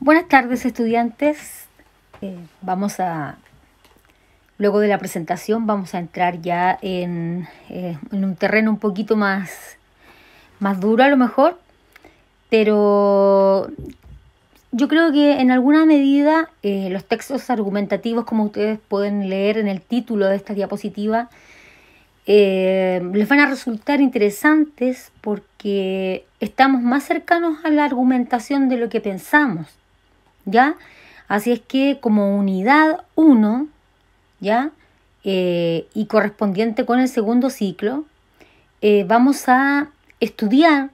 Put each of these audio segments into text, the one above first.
Buenas tardes, estudiantes. Luego de la presentación, vamos a entrar ya en un terreno un poquito más duro a lo mejor, pero yo creo que en alguna medida los textos argumentativos, como ustedes pueden leer en el título de esta diapositiva, les van a resultar interesantes porque estamos más cercanos a la argumentación de lo que pensamos, ¿ya? Así es que como unidad 1, ¿ya? Y correspondiente con el segundo ciclo, vamos a estudiar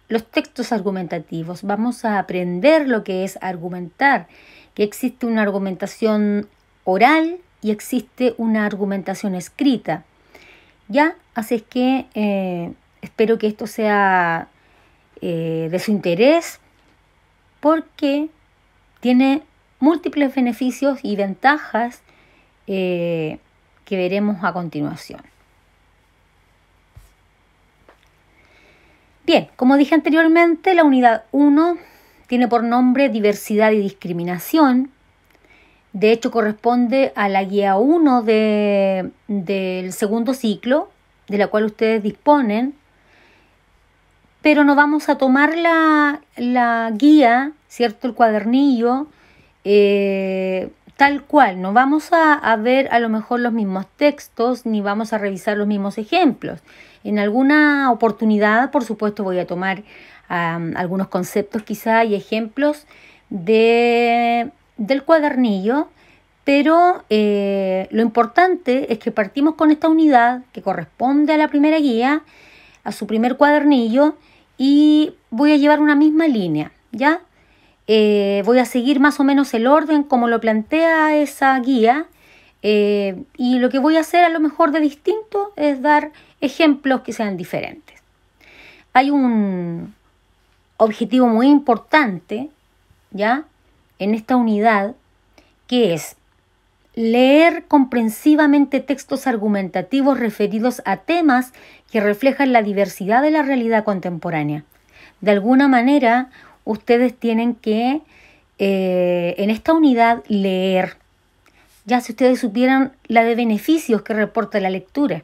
los textos argumentativos, vamos a aprender lo que es argumentar, que existe una argumentación oral y existe una argumentación escrita, ¿ya? Así es que espero que esto sea de su interés porque tiene múltiples beneficios y ventajas que veremos a continuación. Bien, como dije anteriormente, la unidad 1 tiene por nombre diversidad y discriminación. De hecho, corresponde a la guía 1 del segundo ciclo, de la cual ustedes disponen, pero no vamos a tomar la guía, ¿cierto? El cuadernillo, tal cual. No vamos a ver a lo mejor los mismos textos, ni vamos a revisar los mismos ejemplos. En alguna oportunidad, por supuesto, voy a tomar algunos conceptos quizá y ejemplos del cuadernillo, pero lo importante es que partimos con esta unidad que corresponde a la primera guía, a su primer cuadernillo, y voy a llevar una misma línea, ¿ya? Voy a seguir más o menos el orden como lo plantea esa guía, y lo que voy a hacer a lo mejor de distinto es dar ejemplos que sean diferentes. Hay un objetivo muy importante, ¿ya? En esta unidad, que es leer comprensivamente textos argumentativos referidos a temas que reflejan la diversidad de la realidad contemporánea. De alguna manera, ustedes tienen que, en esta unidad, leer. Ya si ustedes supieran la de beneficios que reporta la lectura,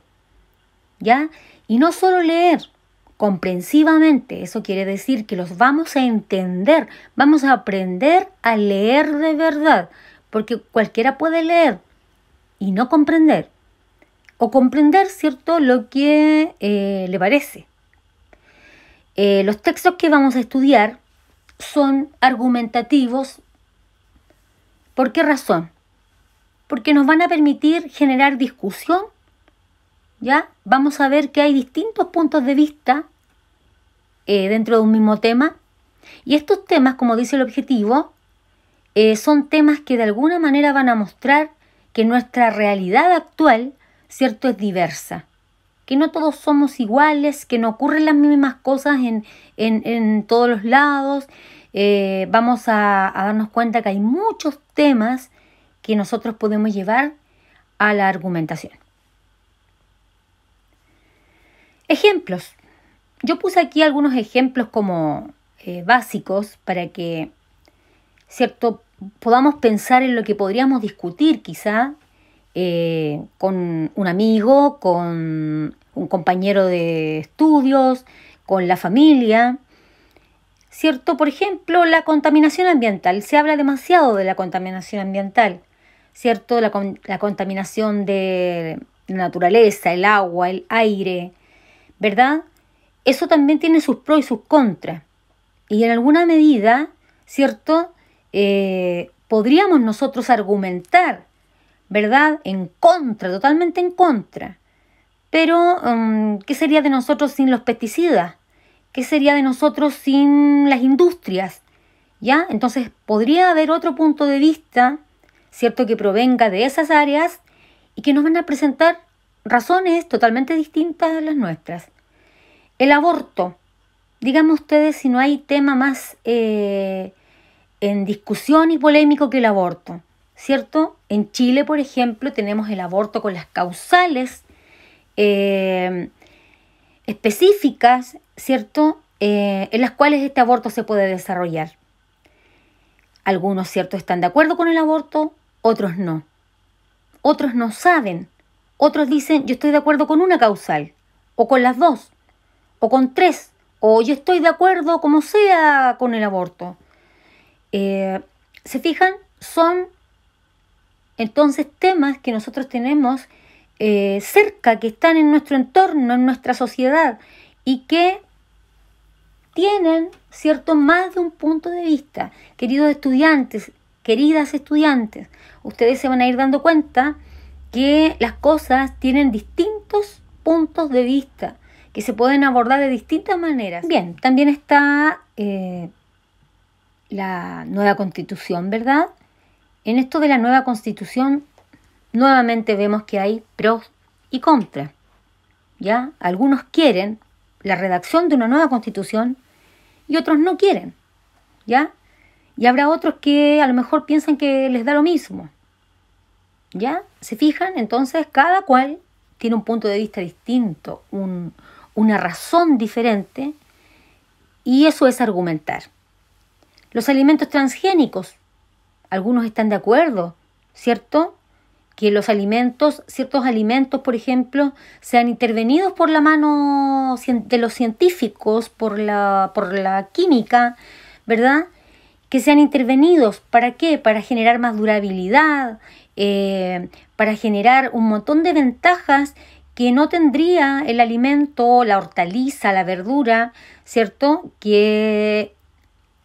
¿ya? Y no solo leer, comprensivamente, eso quiere decir que los vamos a entender, vamos a aprender a leer de verdad, porque cualquiera puede leer y no comprender, o comprender, ¿cierto?, lo que le parece. Los textos que vamos a estudiar son argumentativos. ¿Por qué razón? Porque nos van a permitir generar discusión, ¿ya? Vamos a ver que hay distintos puntos de vista dentro de un mismo tema, y estos temas, como dice el objetivo, son temas que de alguna manera van a mostrar que nuestra realidad actual, ¿cierto?, es diversa, que no todos somos iguales, que no ocurren las mismas cosas en todos los lados. Vamos a darnos cuenta que hay muchos temas que nosotros podemos llevar a la argumentación. Ejemplos. Yo puse aquí algunos ejemplos como básicos para que, ¿cierto?, podamos pensar en lo que podríamos discutir quizá con un amigo, con un compañero de estudios, con la familia, ¿cierto? Por ejemplo, la contaminación ambiental. Se habla demasiado de la contaminación ambiental, ¿cierto? La contaminación de la naturaleza, el agua, el aire, ¿verdad? Eso también tiene sus pros y sus contras. Y en alguna medida, ¿cierto?, podríamos nosotros argumentar, ¿verdad?, en contra, totalmente en contra. Pero, ¿qué sería de nosotros sin los pesticidas? ¿Qué sería de nosotros sin las industrias? ¿Ya? Entonces, podría haber otro punto de vista, ¿cierto?, que provenga de esas áreas y que nos van a presentar razones totalmente distintas a las nuestras. El aborto. Díganme ustedes si no hay tema más en discusión y polémico que el aborto, ¿cierto? En Chile, por ejemplo, tenemos el aborto con las causales específicas, ¿cierto?, en las cuales este aborto se puede desarrollar. Algunos, ¿cierto?, están de acuerdo con el aborto, otros no. Otros no saben. Otros dicen, yo estoy de acuerdo con una causal, o con las dos, o con tres, o yo estoy de acuerdo como sea con el aborto. ¿Se fijan? Son entonces temas que nosotros tenemos cerca, que están en nuestro entorno, en nuestra sociedad, y que tienen, ¿cierto?, más de un punto de vista. Queridos estudiantes, queridas estudiantes, ustedes se van a ir dando cuenta que las cosas tienen distintos puntos de vista, que se pueden abordar de distintas maneras. Bien, también está la nueva Constitución, ¿verdad? En esto de la nueva Constitución, nuevamente vemos que hay pros y contras, ¿ya? Algunos quieren la redacción de una nueva Constitución y otros no quieren, ¿ya? Y habrá otros que a lo mejor piensan que les da lo mismo, ¿ya? ¿Se fijan? Entonces, cada cual tiene un punto de vista distinto, una razón diferente, y eso es argumentar. Los alimentos transgénicos, algunos están de acuerdo, ¿cierto?, que los alimentos, ciertos alimentos, por ejemplo, sean intervenidos por la mano de los científicos, por la química, ¿verdad? Que sean intervenidos, ¿para qué? Para generar más durabilidad, para generar un montón de ventajas que no tendría el alimento, la hortaliza, la verdura, ¿cierto?, que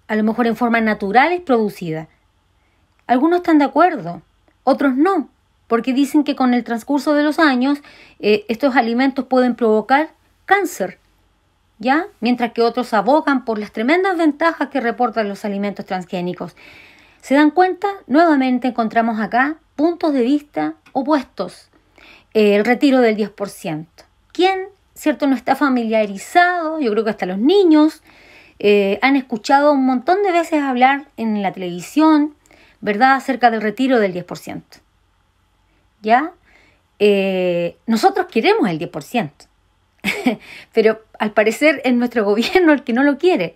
a lo mejor en forma natural es producida. Algunos están de acuerdo, otros no, porque dicen que con el transcurso de los años estos alimentos pueden provocar cáncer, ¿ya? Mientras que otros abogan por las tremendas ventajas que reportan los alimentos transgénicos. ¿Se dan cuenta? Nuevamente encontramos acá puntos de vista opuestos. El retiro del 10%. ¿Quién, cierto, no está familiarizado? Yo creo que hasta los niños han escuchado un montón de veces hablar en la televisión, ¿verdad?, acerca del retiro del 10%. ¿Ya? Nosotros queremos el 10%, pero al parecer es nuestro gobierno el que no lo quiere.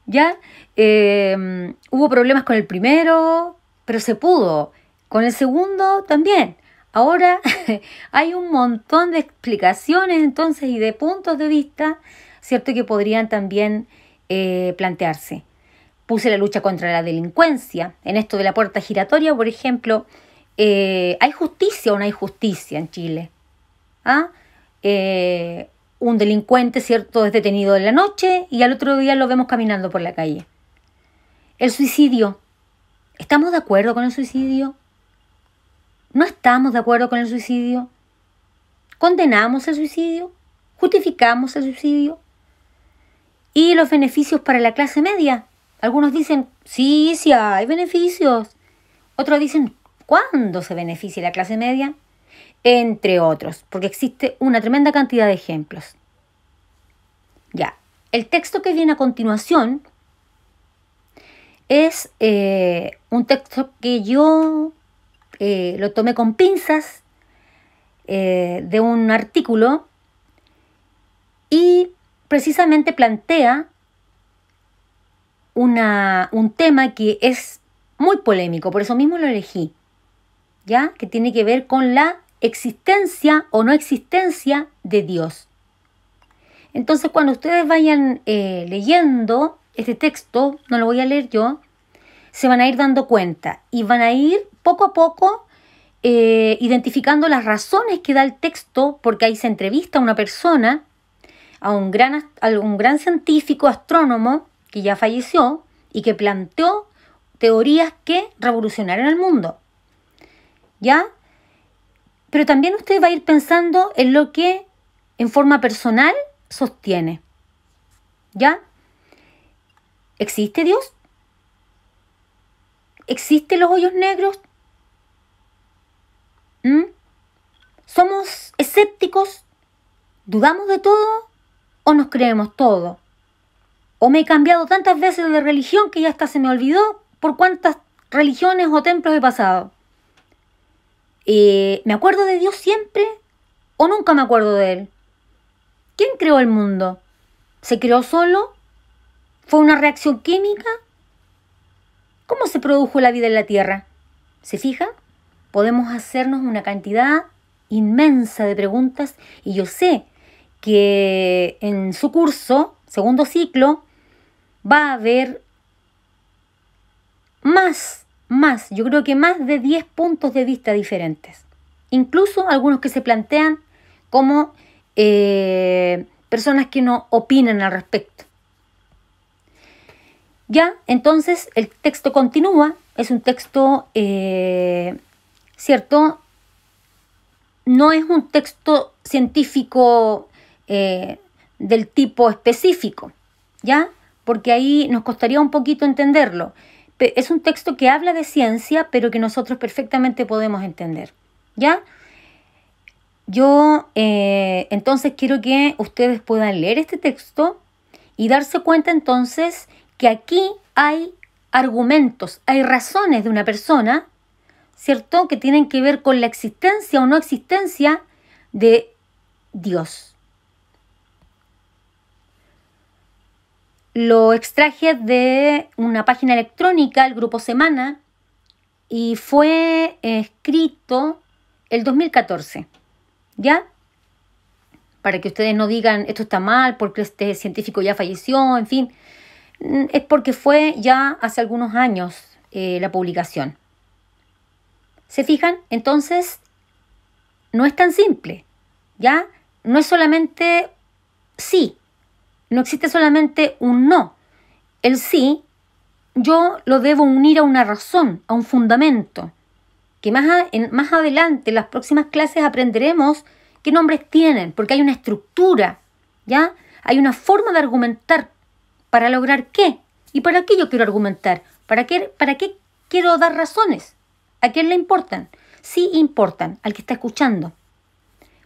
¿Ya? Hubo problemas con el primero, pero se pudo. Con el segundo también. Ahora hay un montón de explicaciones entonces y de puntos de vista, ¿cierto?, que podrían también plantearse. Puse la lucha contra la delincuencia. En esto de la puerta giratoria, por ejemplo, ¿hay justicia o no hay justicia en Chile? ¿Ah? Un delincuente, ¿cierto?, es detenido en la noche y al otro día lo vemos caminando por la calle. El suicidio. ¿Estamos de acuerdo con el suicidio? ¿No estamos de acuerdo con el suicidio? ¿Condenamos el suicidio? ¿Justificamos el suicidio? ¿Y los beneficios para la clase media? Algunos dicen, sí, sí hay beneficios. Otros dicen, ¿cuándo se beneficia la clase media? Entre otros, porque existe una tremenda cantidad de ejemplos. Ya, el texto que viene a continuación es un texto que yo lo tomé con pinzas de un artículo y precisamente plantea un tema que es muy polémico, por eso mismo lo elegí, ¿ya? Que tiene que ver con la existencia o no existencia de Dios. Entonces, cuando ustedes vayan leyendo este texto, no lo voy a leer yo, se van a ir dando cuenta y van a ir poco a poco identificando las razones que da el texto, porque ahí se entrevista a una persona, a un gran científico, astrónomo, que ya falleció y que planteó teorías que revolucionaron el mundo. ¿Ya? Pero también usted va a ir pensando en lo que en forma personal sostiene. ¿Ya? ¿Existe Dios? ¿Existen los hoyos negros? ¿Somos escépticos? ¿Dudamos de todo o nos creemos todo? ¿O me he cambiado tantas veces de religión que ya hasta se me olvidó por cuántas religiones o templos he pasado? ¿Me acuerdo de Dios siempre o nunca me acuerdo de Él? ¿Quién creó el mundo? ¿Se creó solo? ¿Fue una reacción química? ¿Cómo se produjo la vida en la Tierra? ¿Se fijan? Podemos hacernos una cantidad inmensa de preguntas y yo sé que en su curso, segundo ciclo, va a haber yo creo que más de 10 puntos de vista diferentes. Incluso algunos que se plantean como personas que no opinan al respecto. Ya, entonces el texto continúa, es un texto, ¿cierto? No es un texto científico del tipo específico, ¿ya? Porque ahí nos costaría un poquito entenderlo. Es un texto que habla de ciencia, pero que nosotros perfectamente podemos entender, ¿ya? Yo entonces quiero que ustedes puedan leer este texto y darse cuenta entonces que aquí hay argumentos, hay razones de una persona, ¿cierto?, que tienen que ver con la existencia o no existencia de Dios. Lo extraje de una página electrónica, el Grupo Semana, y fue escrito el 2014, ¿ya? Para que ustedes no digan, esto está mal porque este científico ya falleció, en fin, es porque fue ya hace algunos años la publicación. ¿Se fijan? Entonces, no es tan simple, ¿ya? No es solamente sí, no existe solamente un no. El sí, yo lo debo unir a una razón, a un fundamento, que más adelante, en las próximas clases, aprenderemos qué nombres tienen, porque hay una estructura, ¿ya? Hay una forma de argumentar para lograr qué. ¿Y para qué yo quiero argumentar? ¿Para qué quiero dar razones? ¿A quién le importan? Sí importan, al que está escuchando.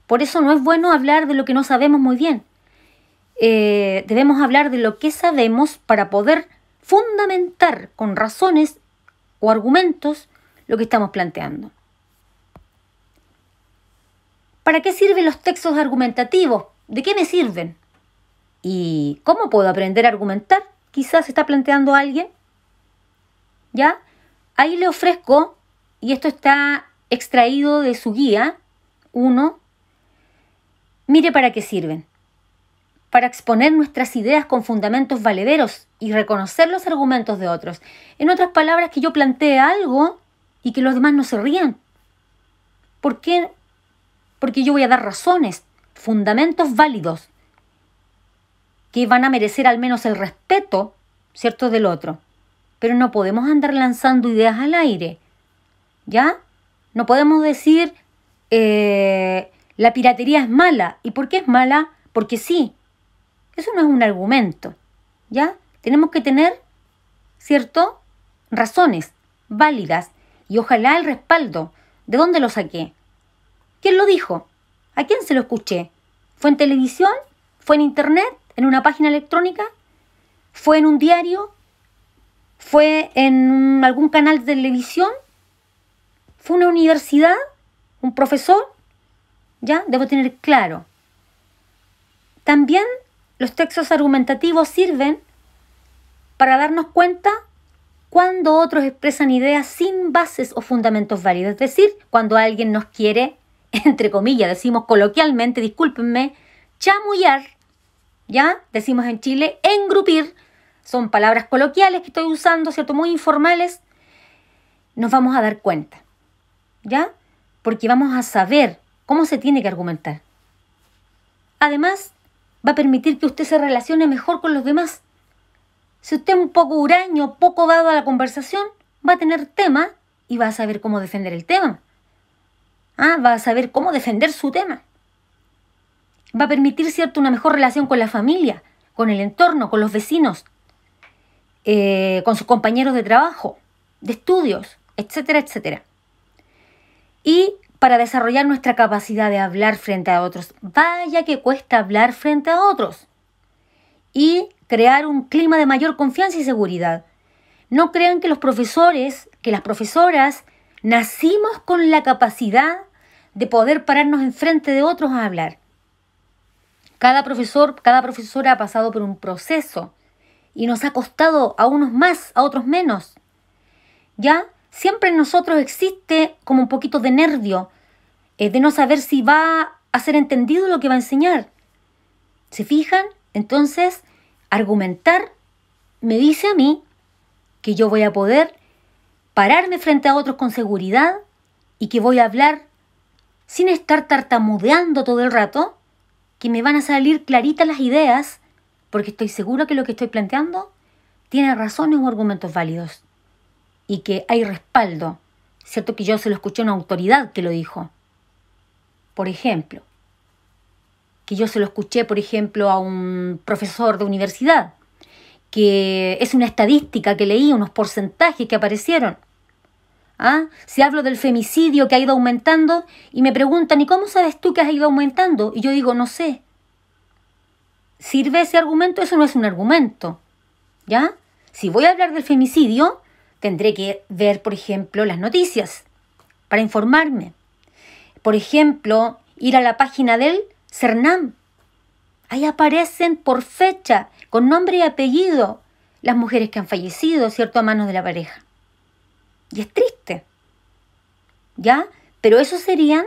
Por eso no es bueno hablar de lo que no sabemos muy bien. Debemos hablar de lo que sabemos para poder fundamentar con razones o argumentos lo que estamos planteando. ¿Para qué sirven los textos argumentativos? ¿De qué me sirven? ¿Y cómo puedo aprender a argumentar? Quizás se está planteando alguien. ¿Ya? Ahí le ofrezco, y esto está extraído de su guía 1, mire para qué sirven. Para exponer nuestras ideas con fundamentos valederos y reconocer los argumentos de otros. En otras palabras, que yo plantee algo y que los demás no se rían. ¿Por qué? Porque yo voy a dar razones, fundamentos válidos, que van a merecer al menos el respeto, ¿cierto?, del otro. Pero no podemos andar lanzando ideas al aire, ¿ya? No podemos decir, la piratería es mala. ¿Y por qué es mala? Porque sí. Eso no es un argumento, ¿ya? Tenemos que tener, ¿cierto?, razones válidas y ojalá el respaldo. ¿De dónde lo saqué? ¿Quién lo dijo? ¿A quién se lo escuché? ¿Fue en televisión? ¿Fue en internet? ¿En una página electrónica? ¿Fue en un diario? ¿Fue en algún canal de televisión? ¿Fue una universidad? ¿Un profesor? ¿Ya? Debo tener claro. También los textos argumentativos sirven para darnos cuenta cuando otros expresan ideas sin bases o fundamentos válidos. Es decir, cuando alguien nos quiere, entre comillas, decimos coloquialmente, discúlpenme, chamullar, ¿ya? Decimos en Chile, engrupir, son palabras coloquiales que estoy usando, ¿cierto?, muy informales. Nos vamos a dar cuenta, ¿ya? Porque vamos a saber cómo se tiene que argumentar. Además, va a permitir que usted se relacione mejor con los demás. Si usted es un poco huraño, poco dado a la conversación, va a tener tema y va a saber cómo defender el tema. Va a saber cómo defender su tema. Va a permitir, ¿cierto?, una mejor relación con la familia, con el entorno, con los vecinos, con sus compañeros de trabajo, de estudios, etcétera, etcétera. Y para desarrollar nuestra capacidad de hablar frente a otros. Vaya que cuesta hablar frente a otros. Y crear un clima de mayor confianza y seguridad. No crean que los profesores, que las profesoras, nacimos con la capacidad de poder pararnos enfrente de otros a hablar. Cada profesor, cada profesora ha pasado por un proceso y nos ha costado a unos más, a otros menos. ¿ya? Siempre en nosotros existe como un poquito de nervio, de no saber si va a ser entendido lo que va a enseñar. ¿Se fijan? Entonces, argumentar me dice a mí que yo voy a poder pararme frente a otros con seguridad y que voy a hablar sin estar tartamudeando todo el rato, que me van a salir claritas las ideas, porque estoy segura que lo que estoy planteando tiene razones o argumentos válidos y que hay respaldo. Cierto que yo se lo escuché a una autoridad que lo dijo. Por ejemplo, que yo se lo escuché, por ejemplo, a un profesor de universidad, que es una estadística que leí, unos porcentajes que aparecieron. Si hablo del femicidio que ha ido aumentando y me preguntan, ¿y cómo sabes tú que has ido aumentando? Y yo digo, no sé. ¿Sirve ese argumento? Eso no es un argumento, ¿ya? Si voy a hablar del femicidio, tendré que ver, por ejemplo, las noticias para informarme. Por ejemplo, ir a la página del CERNAM. Ahí aparecen por fecha, con nombre y apellido, las mujeres que han fallecido, ¿cierto?, a manos de la pareja. Y es triste, ¿ya? Pero esos serían,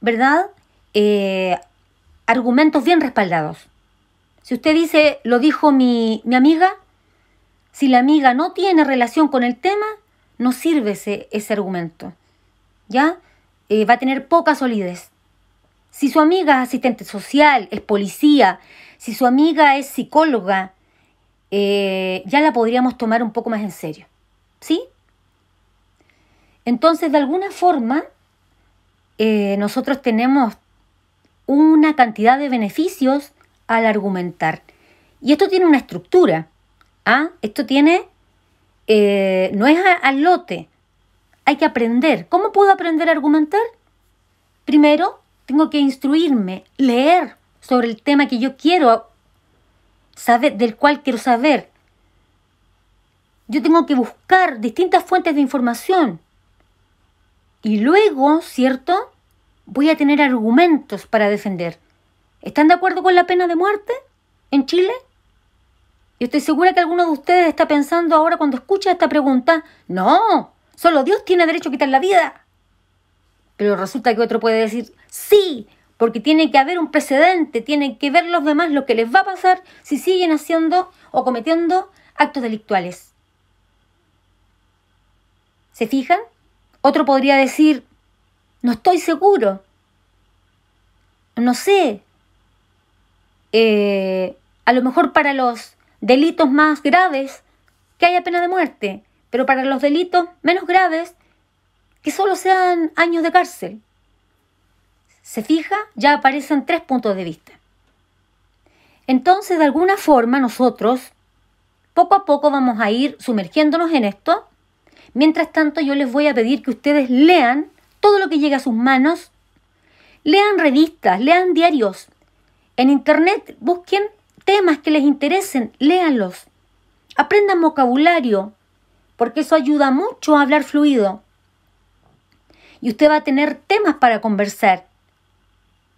¿verdad?, argumentos bien respaldados. Si usted dice, lo dijo mi amiga, si la amiga no tiene relación con el tema, no sirve ese argumento, ¿ya? Va a tener poca solidez. Si su amiga es asistente social, es policía, si su amiga es psicóloga, ya la podríamos tomar un poco más en serio, ¿sí? Entonces, de alguna forma, nosotros tenemos una cantidad de beneficios al argumentar. Y esto tiene una estructura. Esto tiene, no es al lote. Hay que aprender. ¿Cómo puedo aprender a argumentar? Primero, tengo que instruirme, leer sobre el tema que yo quiero saber, del cual quiero saber. Yo tengo que buscar distintas fuentes de información. Y luego, ¿cierto?, voy a tener argumentos para defender. ¿Están de acuerdo con la pena de muerte en Chile? Yo estoy segura que alguno de ustedes está pensando ahora cuando escucha esta pregunta, no, solo Dios tiene derecho a quitar la vida. Pero resulta que otro puede decir, sí, porque tiene que haber un precedente, tienen que ver los demás lo que les va a pasar si siguen haciendo o cometiendo actos delictuales. ¿Se fijan? Otro podría decir, no estoy seguro, no sé, a lo mejor para los delitos más graves que haya pena de muerte, pero para los delitos menos graves que solo sean años de cárcel. ¿Se fija? Ya aparecen 3 puntos de vista. Entonces, de alguna forma, nosotros poco a poco vamos a ir sumergiéndonos en esto. Mientras tanto, yo les voy a pedir que ustedes lean todo lo que llegue a sus manos. Lean revistas, lean diarios. En internet busquen temas que les interesen, léanlos. Aprendan vocabulario, porque eso ayuda mucho a hablar fluido. Y usted va a tener temas para conversar.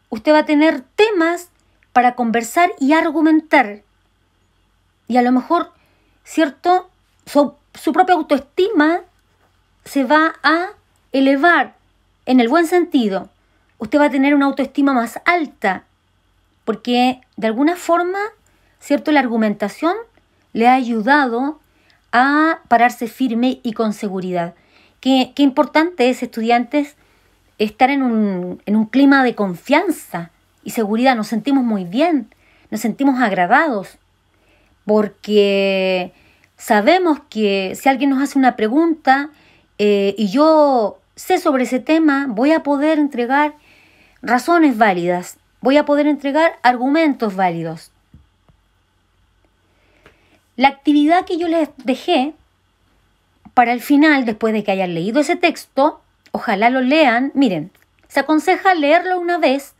Usted va a tener temas para conversar y argumentar. Y a lo mejor, ¿cierto?, su propia autoestima se va a elevar en el buen sentido. Usted va a tener una autoestima más alta porque de alguna forma, ¿cierto?, la argumentación le ha ayudado a pararse firme y con seguridad. Qué importante es, estudiantes, estar en un clima de confianza y seguridad. Nos sentimos muy bien, nos sentimos agradados, porque sabemos que si alguien nos hace una pregunta y yo sé sobre ese tema, voy a poder entregar razones válidas, voy a poder entregar argumentos válidos. La actividad que yo les dejé para el final, después de que hayan leído ese texto, ojalá lo lean. Miren, se aconseja leerlo una vez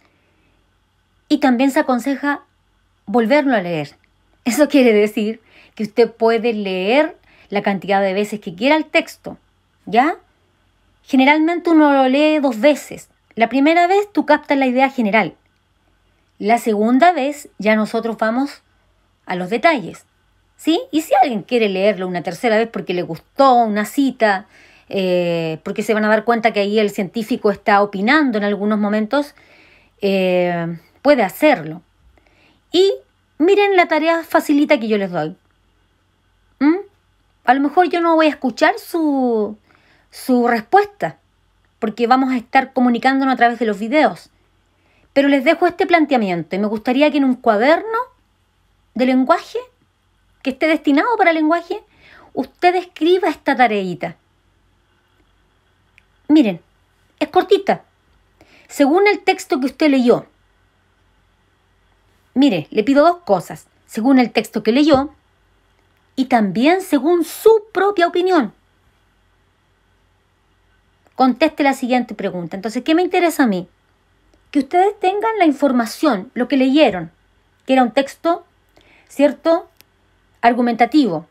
y también se aconseja volverlo a leer. Eso quiere decir que usted puede leer la cantidad de veces que quiera el texto, ¿ya? Generalmente uno lo lee 2 veces. La primera vez tú captas la idea general. La segunda vez ya nosotros vamos a los detalles, ¿sí? Y si alguien quiere leerlo una tercera vez porque le gustó una cita porque se van a dar cuenta que ahí el científico está opinando en algunos momentos, puede hacerlo. Y miren la tarea facilita que yo les doy. A lo mejor yo no voy a escuchar su respuesta, porque vamos a estar comunicándonos a través de los videos. Pero les dejo este planteamiento y me gustaría que en un cuaderno de lenguaje, que esté destinado para lenguaje, usted escriba esta tareita. Miren, es cortita. Según el texto que usted leyó, mire, le pido dos cosas. Según el texto que leyó y también según su propia opinión. Conteste la siguiente pregunta. Entonces, ¿qué me interesa a mí? Que ustedes tengan la información, lo que leyeron, que era un texto, ¿cierto?, argumentativo,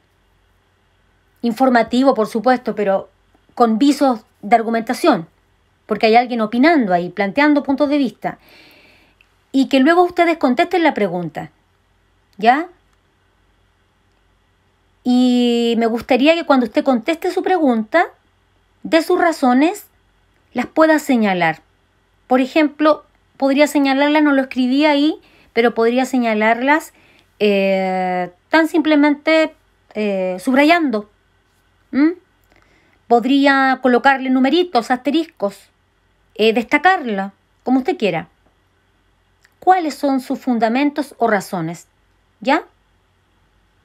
informativo, por supuesto, pero con visos de argumentación, porque hay alguien opinando ahí, planteando puntos de vista, y que luego ustedes contesten la pregunta, ¿ya? Y me gustaría que cuando usted conteste su pregunta, de sus razones, las pueda señalar. Por ejemplo, podría señalarlas, no lo escribí ahí, pero podría señalarlas tan simplemente subrayando. Podría colocarle numeritos, asteriscos, destacarla, como usted quiera. ¿Cuáles son sus fundamentos o razones? ¿Ya?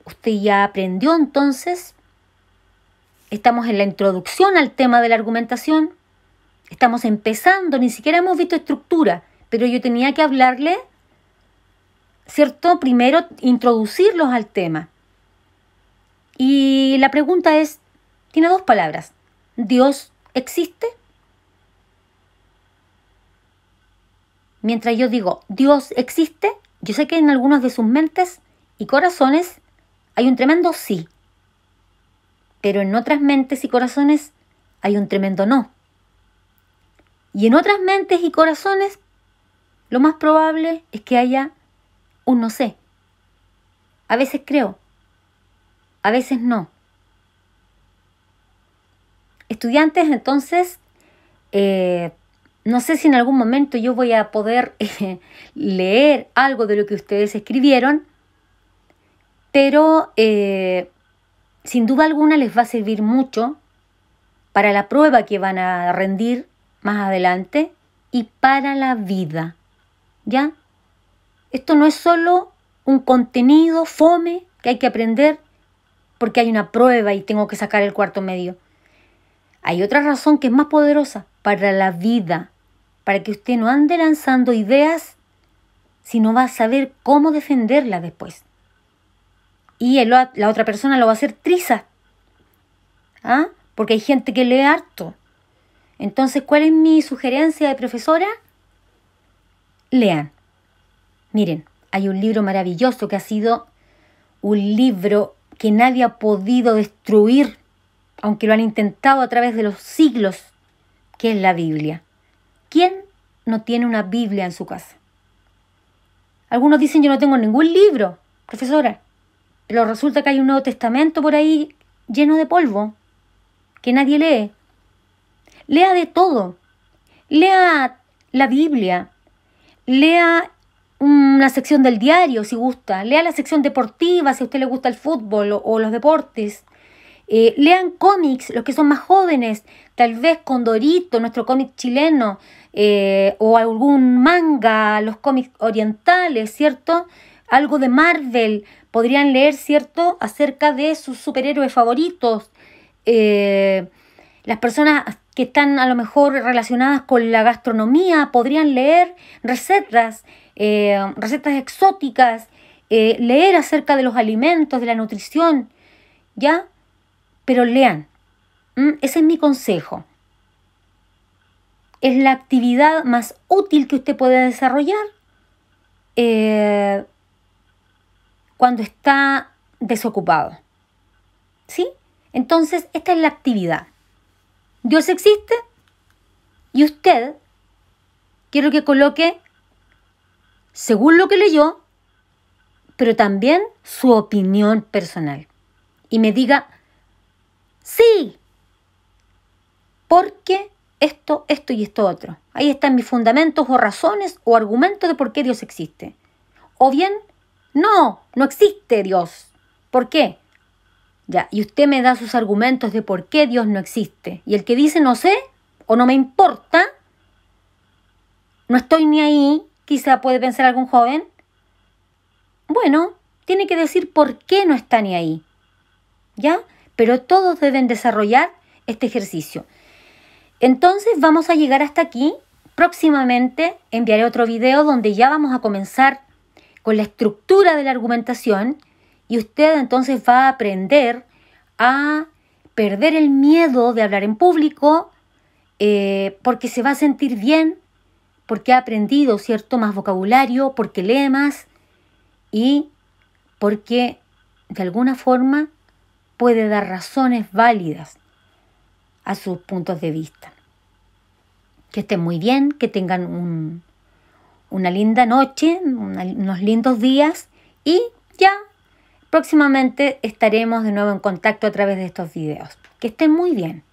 Usted ya aprendió entonces. Estamos en la introducción al tema de la argumentación. Estamos empezando, ni siquiera hemos visto estructura, pero yo tenía que hablarle, ¿cierto? Primero introducirlos al tema. Y la pregunta es, tiene dos palabras. ¿Dios existe? Mientras yo digo, ¿Dios existe? Yo sé que en algunas de sus mentes y corazones hay un tremendo sí. Pero en otras mentes y corazones hay un tremendo no. Y en otras mentes y corazones, lo más probable es que haya un no sé. A veces creo, a veces no. Estudiantes, entonces, no sé si en algún momento yo voy a poder leer algo de lo que ustedes escribieron, pero sin duda alguna les va a servir mucho para la prueba que van a rendir más adelante y para la vida, ¿ya? Esto no es solo un contenido fome que hay que aprender porque hay una prueba y tengo que sacar el cuarto medio. Hay otra razón que es más poderosa, para la vida, para que usted no ande lanzando ideas, sino va a saber cómo defenderlas después. Y la otra persona lo va a hacer triza, ¿ah? Porque hay gente que lee harto. Entonces, ¿cuál es mi sugerencia de profesora? Lean. Miren, hay un libro maravilloso que ha sido un libro que nadie ha podido destruir, aunque lo han intentado a través de los siglos, que es la Biblia. ¿Quién no tiene una Biblia en su casa? Algunos dicen, yo no tengo ningún libro, profesora, pero resulta que hay un Nuevo Testamento por ahí lleno de polvo, que nadie lee. Lea de todo. Lea la Biblia. Lea una sección del diario si gusta. Lea la sección deportiva si a usted le gusta el fútbol o los deportes. Lean cómics, los que son más jóvenes, tal vez Condorito, nuestro cómic chileno, o algún manga, los cómics orientales, ¿cierto? Algo de Marvel, podrían leer, ¿cierto?, acerca de sus superhéroes favoritos. Las personas que están a lo mejor relacionadas con la gastronomía podrían leer recetas exóticas, leer acerca de los alimentos, de la nutrición, ¿ya? Pero lean. Ese es mi consejo. Es la actividad más útil que usted puede desarrollar cuando está desocupado. ¿Sí? Entonces, esta es la actividad. Dios existe y usted, quiero que coloque, según lo que leyó, pero también su opinión personal. Y me diga, sí, porque esto y esto otro. Ahí están mis fundamentos o razones o argumentos de por qué Dios existe. O bien, no existe Dios. ¿Por qué? Ya, y usted me da sus argumentos de por qué Dios no existe. Y el que dice no sé o no me importa, no estoy ni ahí, quizá puede pensar algún joven, bueno, tiene que decir por qué no está ni ahí. ¿Ya? Pero todos deben desarrollar este ejercicio. Entonces vamos a llegar hasta aquí. Próximamente enviaré otro video donde ya vamos a comenzar con la estructura de la argumentación y usted entonces va a aprender a perder el miedo de hablar en público porque se va a sentir bien, porque ha aprendido, ¿cierto?, más vocabulario, porque lee más y porque de alguna forma puede dar razones válidas a sus puntos de vista. Que estén muy bien, que tengan una linda noche, unos lindos días y ya próximamente estaremos de nuevo en contacto a través de estos videos. Que estén muy bien.